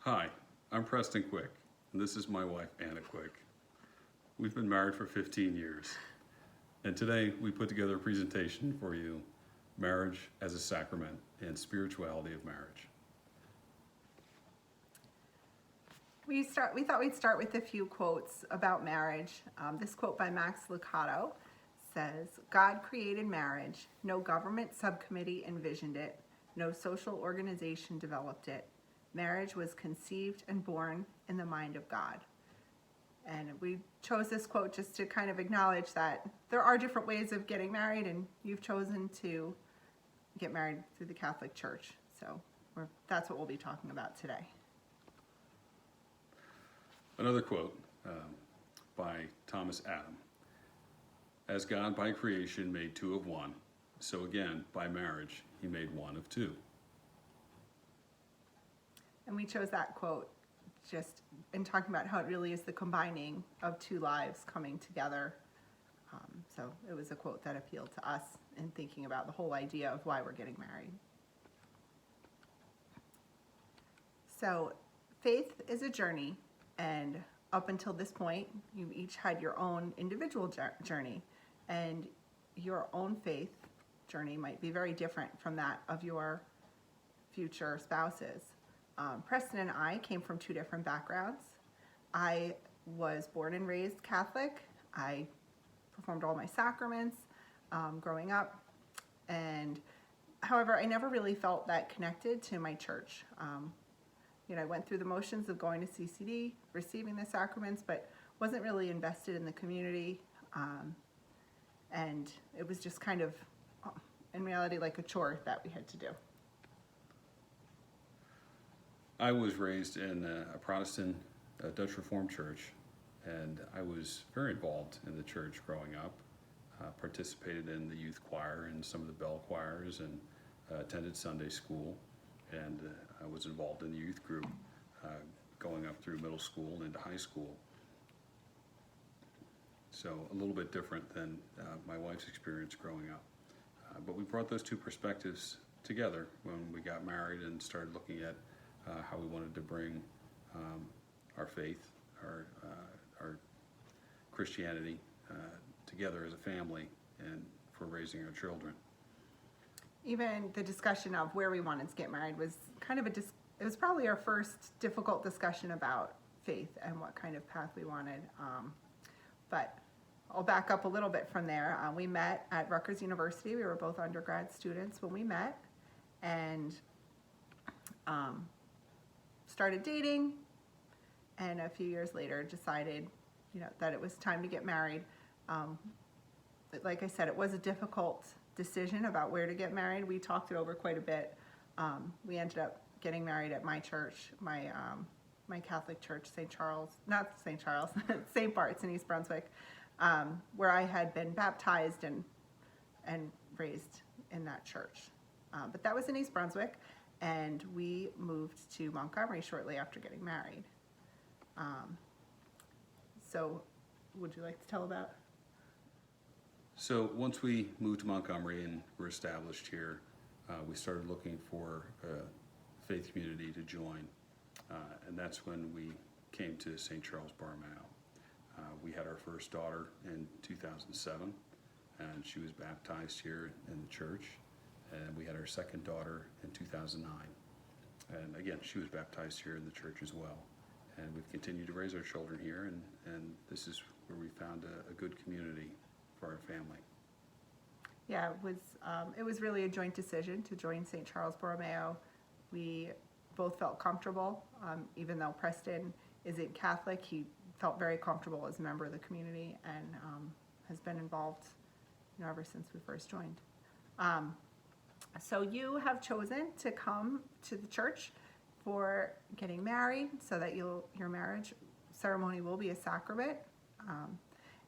Hi, I'm Preston Quick, and this is my wife, Anna Quick. We've been married for 15 years, and today we put together a presentation for you, Marriage as a Sacrament and Spirituality of Marriage. We thought we'd start with a few quotes about marriage. This quote by Max Lucado says, "God created marriage. No government subcommittee envisioned it. No social organization developed it. Marriage was conceived and born in the mind of God." And we chose this quote just to kind of acknowledge that there are different ways of getting married, and you've chosen to get married through the Catholic Church. So that's what we'll be talking about today. Another quote by Thomas Adam. "As God by creation made two of one, so again by marriage he made one of two." And we chose that quote just in talking about how it really is the combining of two lives coming together. So it was a quote that appealed to us in thinking about the whole idea of why we're getting married. So faith is a journey, and up until this point, you each had your own individual journey, and your own faith journey might be very different from that of your future spouses. Preston and I came from two different backgrounds. I was born and raised Catholic. I performed all my sacraments growing up, and however, I never really felt that connected to my church. I went through the motions of going to CCD, receiving the sacraments, but wasn't really invested in the community, and it was just kind of, in reality, like a chore that we had to do. I was raised in a Protestant Dutch Reformed church, and I was very involved in the church growing up. Participated in the youth choir and some of the bell choirs, and attended Sunday school, and I was involved in the youth group going up through middle school and into high school. So a little bit different than my wife's experience growing up. But we brought those two perspectives together when we got married and started looking at how we wanted to bring our faith, our Christianity together as a family and for raising our children. Even the discussion of where we wanted to get married was kind of it was probably our first difficult discussion about faith and what kind of path we wanted. But I'll back up a little bit from there. We met at Rutgers University. We were both undergrad students when we met, and started dating, and a few years later decided that it was time to get married. Like I said, it was a difficult decision about where to get married. We talked it over quite a bit. We ended up getting married at my church, my Catholic church, St. Bart's in East Brunswick, where I had been baptized and raised in that church. But that was in East Brunswick, and we moved to Montgomery shortly after getting married. So would you like to tell about? So once we moved to Montgomery and were established here, we started looking for a faith community to join, and that's when we came to St. Charles Borromeo. We had our first daughter in 2007, and she was baptized here in the church, and we had our second daughter in 2009, and again she was baptized here in the church as well. And we've continued to raise our children here, and this is where we found a good community for our family. Yeah, it was really a joint decision to join St. Charles Borromeo. We both felt comfortable, even though Preston isn't Catholic. He felt very comfortable as a member of the community, and has been involved ever since we first joined. So you have chosen to come to the church for getting married, so that your marriage ceremony will be a sacrament,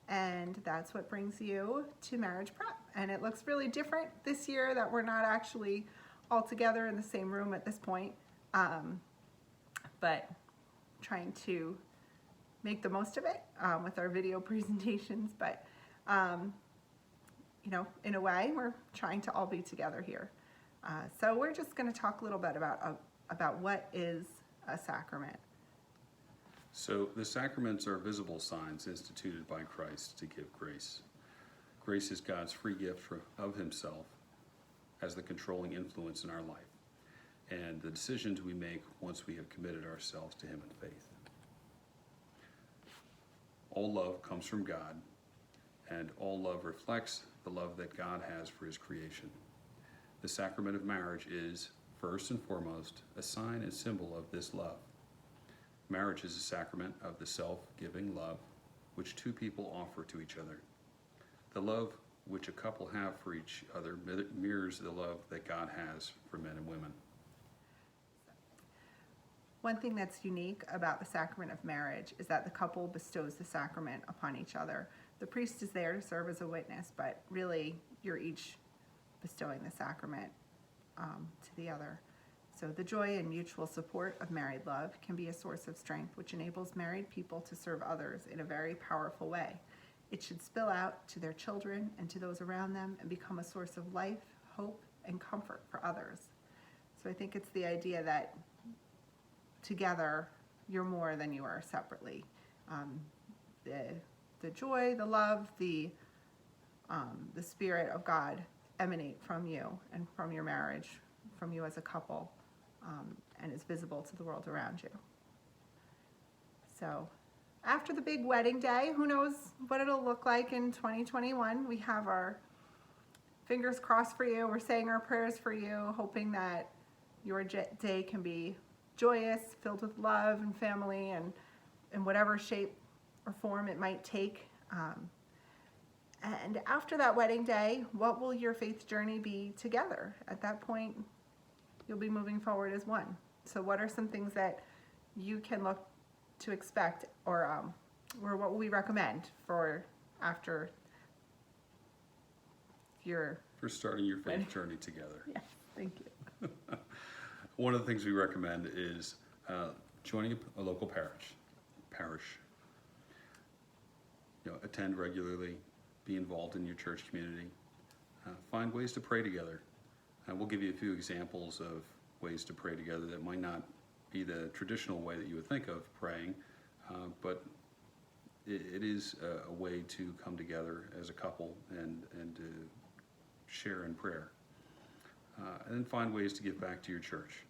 and that's what brings you to marriage prep. And it looks really different this year that we're not actually all together in the same room at this point, but trying to make the most of it with our video presentations. But in a way, we're trying to all be together here. So we're just going to talk a little bit about what is a sacrament? So the sacraments are visible signs instituted by Christ to give grace. Grace is God's free gift of himself as the controlling influence in our life, and the decisions we make once we have committed ourselves to him in faith. All love comes from God, and all love reflects the love that God has for his creation. The sacrament of marriage is, first and foremost, a sign and symbol of this love. Marriage is a sacrament of the self-giving love which two people offer to each other. The love which a couple have for each other mirrors the love that God has for men and women. One thing that's unique about the sacrament of marriage is that the couple bestows the sacrament upon each other. The priest is there to serve as a witness, but really you're each bestowing the sacrament to the other. So the joy and mutual support of married love can be a source of strength which enables married people to serve others in a very powerful way. It should spill out to their children and to those around them and become a source of life, hope, and comfort for others. So I think it's the idea that together you're more than you are separately. The joy, the love, the Spirit of God emanate from you and from your marriage, from you as a couple, and is visible to the world around you. So after the big wedding day, who knows what it'll look like in 2021. We have our fingers crossed for you. We're saying our prayers for you, hoping that your day can be joyous, filled with love and family, and in whatever shape or form it might take. And after that wedding day, what will your faith journey be together? At that point, you'll be moving forward as one. So what are some things that you can look to expect, or what will we recommend for after your... For starting your faith journey together. Yes, thank you. One of the things we recommend is joining a local parish. Attend regularly, be involved in your church community, find ways to pray together. We'll give you a few examples of ways to pray together that might not be the traditional way that you would think of praying, but it is a way to come together as a couple and to share in prayer. And then find ways to give back to your church.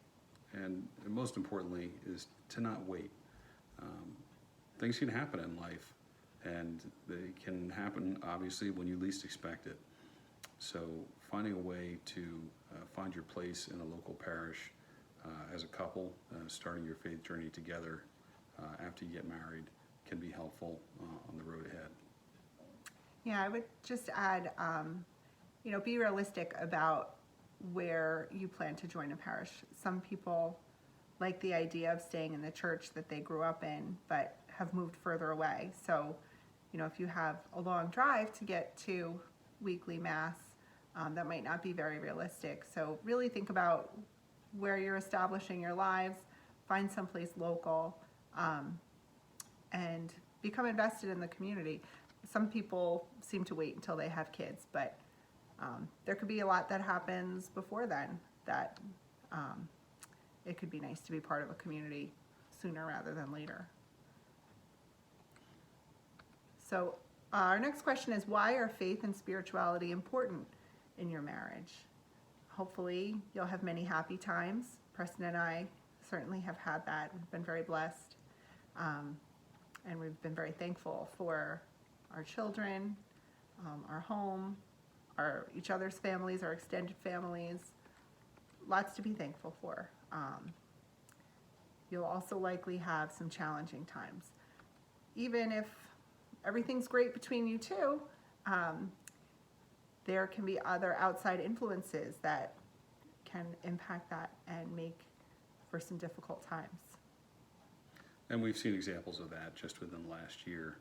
And most importantly is to not wait. Things can happen in life, and they can happen obviously when you least expect it. So finding a way to find your place in a local parish as a couple, starting your faith journey together after you get married can be helpful on the road ahead. Yeah, I would just add, be realistic about where you plan to join a parish. Some people like the idea of staying in the church that they grew up in, but have moved further away. So, if you have a long drive to get to weekly mass, that might not be very realistic. So really think about where you're establishing your lives, find someplace local, and become invested in the community. Some people seem to wait until they have kids, but there could be a lot that happens before then that it could be nice to be part of a community sooner rather than later. So our next question is, why are faith and spirituality important in your marriage? Hopefully you'll have many happy times. Preston and I certainly have had that. We've been very blessed, and we've been very thankful for our children, our home, each other's families, our extended families. Lots to be thankful for. You'll also likely have some challenging times. Even if everything's great between you two, there can be other outside influences that can impact that and make for some difficult times. And we've seen examples of that just within the last year.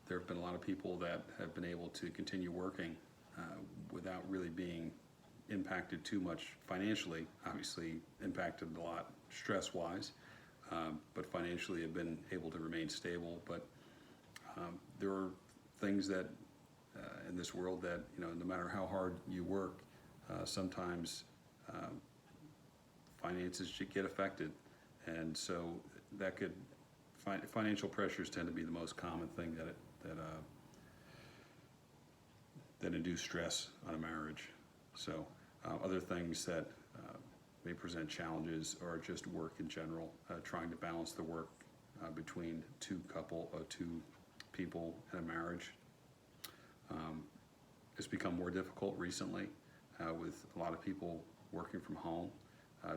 There have been a lot of people that have been able to continue working without really being impacted too much financially. Obviously impacted a lot stress-wise, but financially have been able to remain stable. But there are things that in this world that, no matter how hard you work, sometimes finances should get affected. And so that could, financial pressures tend to be the most common thing that induce stress on a marriage. So other things that may present challenges are just work in general, trying to balance the work between two people in a marriage. It's become more difficult recently with a lot of people working from home,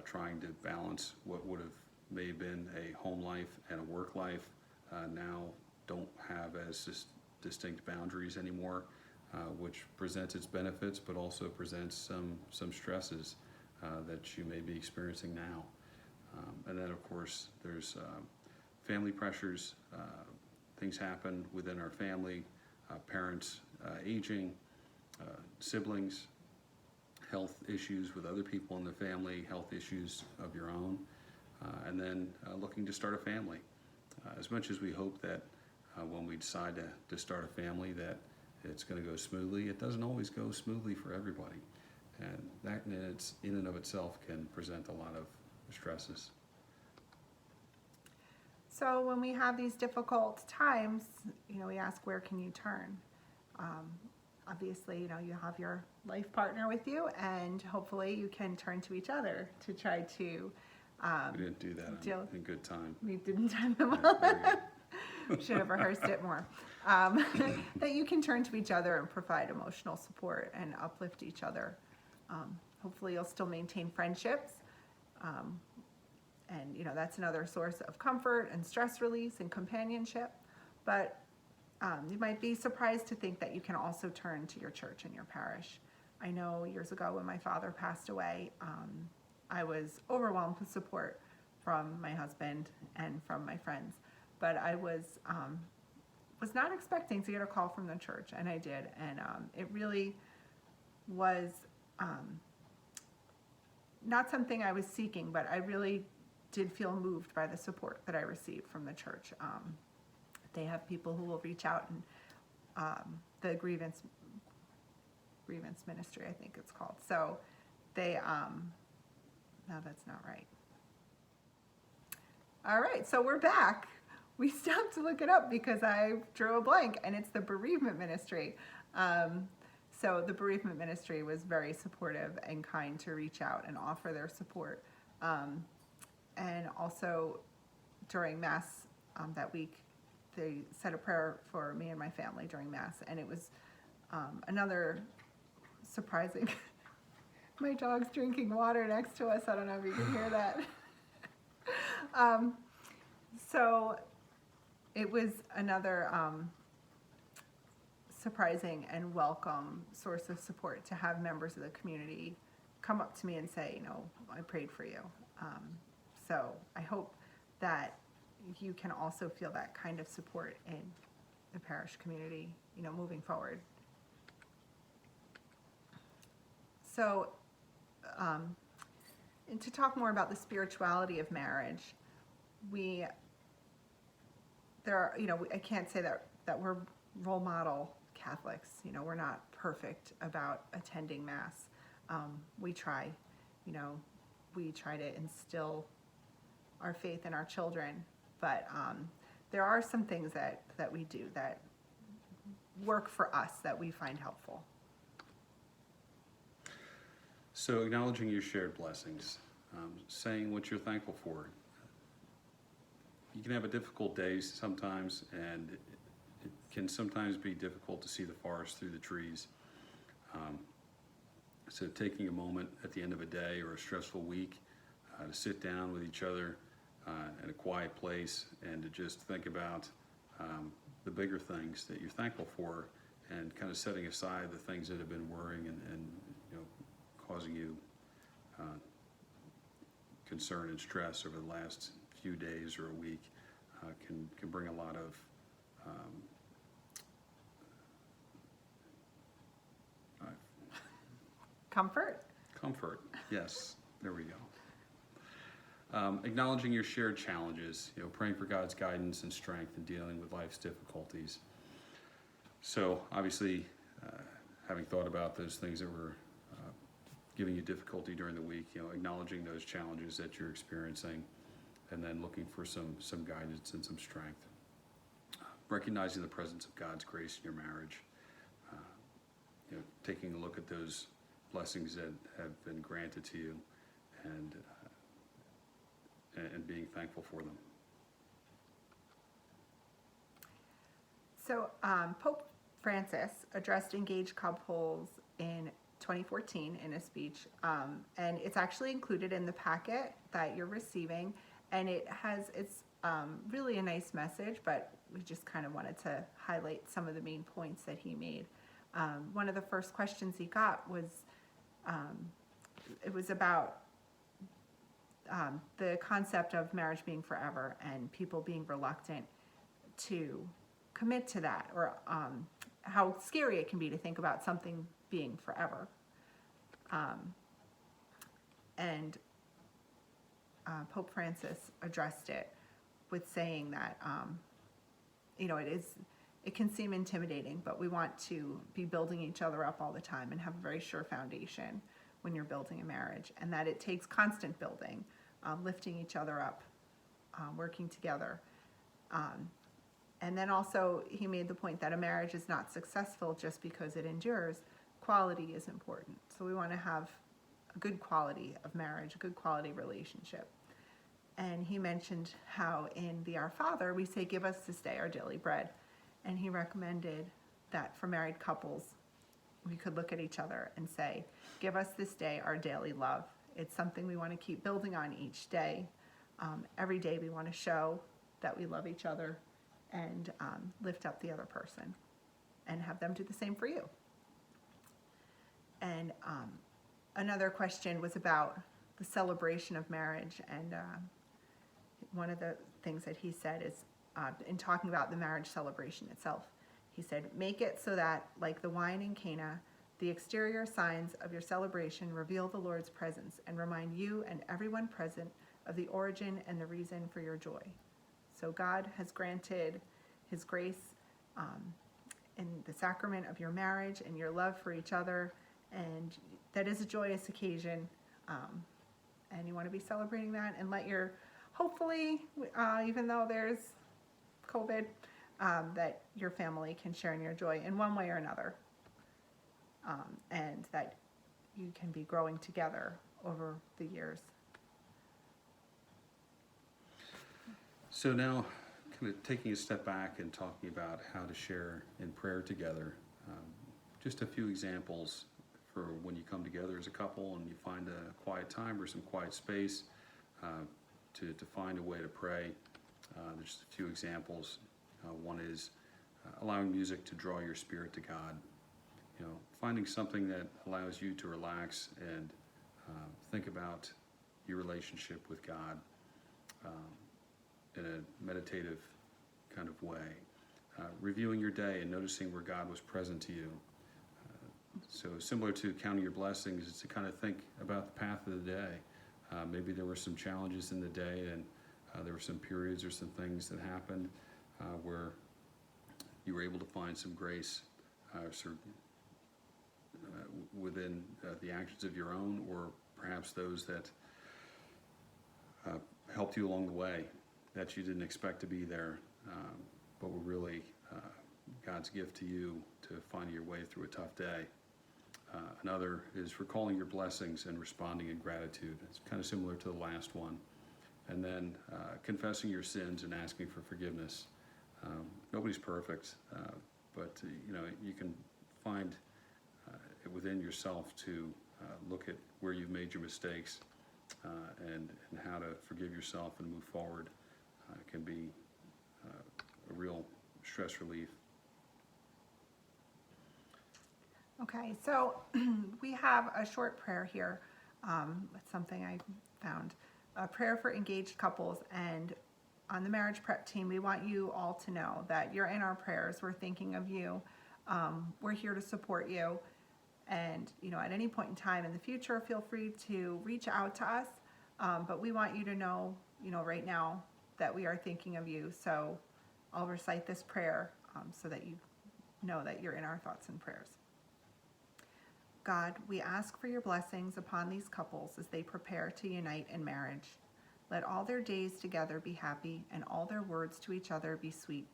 trying to balance what would have may have been a home life and a work life, now don't have as distinct boundaries anymore, which presents its benefits but also presents some stresses that you may be experiencing now. And then of course there's family pressures. Things happen within our family, parents aging, siblings, health issues with other people in the family, health issues of your own, and then looking to start a family. As much as we hope that when we decide to start a family that it's going to go smoothly, it doesn't always go smoothly for everybody. And that in and of itself can present a lot of stresses. So when we have these difficult times, we ask, where can you turn? Obviously, you have your life partner with you, and hopefully you can turn to each other to try to We didn't do that in good time. We didn't time them Yeah, well. there you go. Should have rehearsed it more. That you can turn to each other and provide emotional support and uplift each other. Hopefully you'll still maintain friendships. And that's another source of comfort and stress release and companionship. But you might be surprised to think that you can also turn to your church and your parish. I know years ago when my father passed away, I was overwhelmed with support from my husband and from my friends. But I was not expecting to get a call from the church, and I did. And it really was not something I was seeking, but I really did feel moved by the support that I received from the church. They have people who will reach out, and the grievance ministry, I think it's called. So they, no, that's not right. All right, so we're back. We stopped to look it up because I drew a blank, and it's the bereavement ministry. So the bereavement ministry was very supportive and kind to reach out and offer their support. And also during Mass that week, they said a prayer for me and my family during Mass, and it was another surprising. My dog's drinking water next to us. I don't know if you can hear that. So it was another surprising and welcome source of support to have members of the community come up to me and say, I prayed for you. So I hope that you can also feel that kind of support in the parish community, moving forward. So, and to talk more about the spirituality of marriage, I can't say that we're role model Catholics. We're not perfect about attending Mass. We try, we try to instill our faith in our children, but there are some things that we do that work for us that we find helpful. So acknowledging your shared blessings, saying what you're thankful for. You can have a difficult day sometimes, and it can sometimes be difficult to see the forest through the trees. So taking a moment at the end of a day or a stressful week to sit down with each other in a quiet place and to just think about the bigger things that you're thankful for, and kind of setting aside the things that have been worrying and causing you concern and stress over the last few days or a week, can bring a lot of Comfort, yes, there we go. Acknowledging your shared challenges, praying for God's guidance and strength in dealing with life's difficulties. So obviously, having thought about those things that were giving you difficulty during the week, acknowledging those challenges that you're experiencing, and then looking for some guidance and some strength. Recognizing the presence of God's grace in your marriage, taking a look at those blessings that have been granted to you, and being thankful for them. So Pope Francis addressed engaged couples in 2014 in a speech, and it's actually included in the packet that you're receiving, and it's really a nice message, but we just kind of wanted to highlight some of the main points that he made. One of the first questions he got was, it was about the concept of marriage being forever and people being reluctant to commit to that, or how scary it can be to think about something being forever. And Pope Francis addressed it with saying that, it can seem intimidating, but we want to be building each other up all the time and have a very sure foundation when you're building a marriage, and that it takes constant building, lifting each other up, working together. And then also he made the point that a marriage is not successful just because it endures. Quality is important. So we want to have a good quality of marriage, a good quality relationship. And he mentioned how in the Our Father we say, "Give us this day our daily bread." And he recommended that for married couples, we could look at each other and say, "Give us this day our daily love." It's something we want to keep building on each day. Every day we want to show that we love each other and lift up the other person and have them do the same for you. And another question was about the celebration of marriage, and one of the things that he said is, in talking about the marriage celebration itself, he said, "Make it so that, like the wine in Cana, the exterior signs of your celebration reveal the Lord's presence and remind you and everyone present of the origin and the reason for your joy." So God has granted his grace in the sacrament of your marriage and your love for each other, and that is a joyous occasion, and you want to be celebrating that, and let your, hopefully, even though there's COVID, that your family can share in your joy in one way or another, and that you can be growing together over the years. So now, kind of taking a step back and talking about how to share in prayer together, just a few examples for when you come together as a couple and you find a quiet time or some quiet space to find a way to pray. There's just a few examples. One is allowing music to draw your spirit to God. Finding something that allows you to relax and think about your relationship with God in a meditative kind of way. Reviewing your day and noticing where God was present to you. So similar to counting your blessings, is to kind of think about the path of the day. Maybe there were some challenges in the day, and there were some periods or some things that happened where you were able to find some grace within the actions of your own, or perhaps those that helped you along the way that you didn't expect to be there, but were really God's gift to you to find your way through a tough day. Another is recalling your blessings and responding in gratitude. It's kind of similar to the last one. And then confessing your sins and asking for forgiveness. Nobody's perfect, but you can find it within yourself to look at where you've made your mistakes and how to forgive yourself and move forward. Can be a real stress relief. Okay, so we have a short prayer here. It's something I found. A prayer for engaged couples, and on the marriage prep team, we want you all to know that you're in our prayers. We're thinking of you. We're here to support you. And, at any point in time in the future, feel free to reach out to us. But we want you to know, right now that we are thinking of you. So I'll recite this prayer so that you know that you're in our thoughts and prayers. God, we ask for your blessings upon these couples as they prepare to unite in marriage. Let all their days together be happy, and all their words to each other be sweet.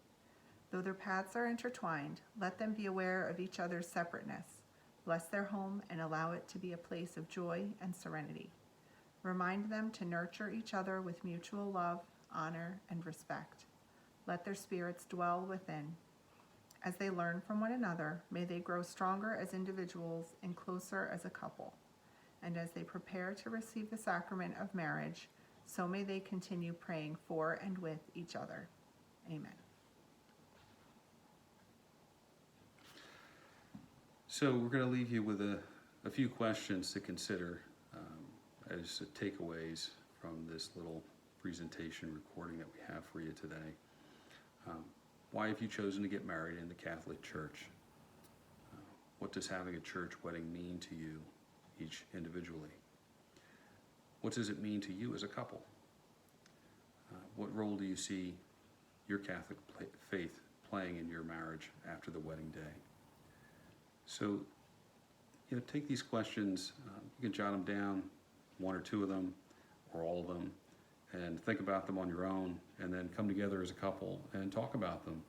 Though their paths are intertwined, let them be aware of each other's separateness. Bless their home and allow it to be a place of joy and serenity. Remind them to nurture each other with mutual love, honor, and respect. Let their spirits dwell within. As they learn from one another, may they grow stronger as individuals and closer as a couple. And as they prepare to receive the sacrament of marriage, so may they continue praying for and with each other. Amen. So we're going to leave you with a few questions to consider as takeaways from this little presentation recording that we have for you today. Why have you chosen to get married in the Catholic Church? What does having a church wedding mean to you, each individually? What does it mean to you as a couple? What role do you see your Catholic faith playing in your marriage after the wedding day? So, take these questions, you can jot them down, one or two of them, or all of them, and think about them on your own, and then come together as a couple and talk about them.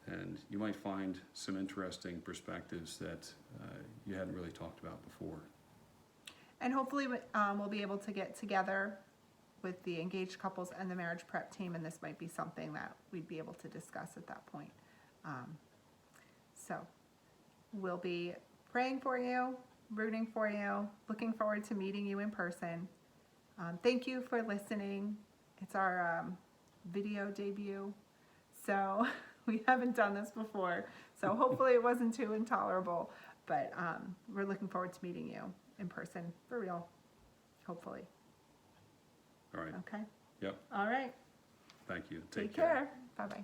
And you might find some interesting perspectives that you hadn't really talked about before. And hopefully we'll be able to get together with the engaged couples and the marriage prep team, and this might be something that we'd be able to discuss at that point. So we'll be praying for you, rooting for you, looking forward to meeting you in person. Thank you for listening. It's our video debut, so we haven't done this before, so hopefully it wasn't too intolerable, but we're looking forward to meeting you in person, for real, hopefully. All right. Okay? Yep. All right. Thank you. Take care. Bye-bye.